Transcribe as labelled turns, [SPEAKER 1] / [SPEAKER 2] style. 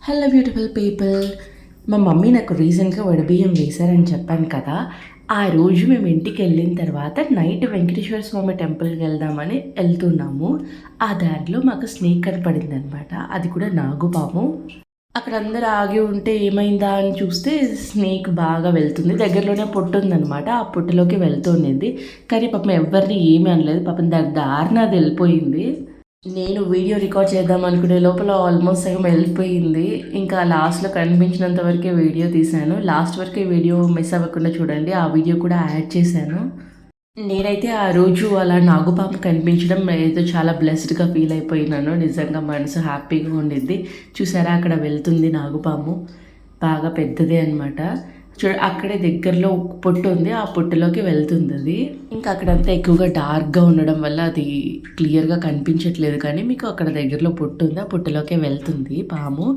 [SPEAKER 1] Hello beautiful people. మా mummy నాకు రీసెంట్గా వడబియ్యం వేశారని చెప్పాను కదా. ఆ రోజు మేము ఇంటికి వెళ్ళిన తర్వాత నైట్ వెంకటేశ్వర స్వామి టెంపుల్కి వెళ్దామని వెళ్తున్నాము. ఆ దారిలో మాకు స్నేక్ కనపడింది అనమాట. అది కూడా నాగుపాము. అక్కడ అందరు ఆగి ఉంటే ఏమైందా అని చూస్తే స్నేక్ బాగా వెళ్తుంది. దగ్గరలోనే పొట్టు ఉందనమాట. ఆ పొట్టులోకి వెళ్తుండేది. కానీ పాపం ఎవరిని ఏమీ అనలేదు. పాపం దాని దారిన అది వెళ్ళిపోయింది. నేను వీడియో రికార్డ్ చేద్దాం అనుకునే లోపల ఆల్మోస్ట్ సగం వెళ్ళిపోయింది. ఇంకా లాస్ట్‌లో కనిపించినంత వరకే వీడియో తీశాను. లాస్ట్ వరకే వీడియో మిస్ అవ్వకుండా చూడండి. ఆ వీడియో కూడా యాడ్ చేశాను. నేనైతే ఆ రోజు అలా నాగుపాము కనిపించడం ఏదో చాలా బ్లెస్డ్‌గా ఫీల్ అయిపోయినాను. నిజంగా మనసు హ్యాపీగా ఉండిద్ది. చూసారా అక్కడ వెళ్తుంది నాగుపాము. బాగా పెద్దదే అనమాట. అక్కడే దగ్గరలో పొట్టు ఉంది. ఆ పొట్టులోకి వెళ్తుందది. ఇంకా అక్కడంతా ఎక్కువగా డార్క్‌గా ఉండడం వల్ల అది క్లియర్‌గా కనిపించట్లేదు. కానీ మీకు అక్కడ దగ్గరలో పొట్టు ఉంది. ఆ పొట్టులోకే వెళ్తుంది పాము.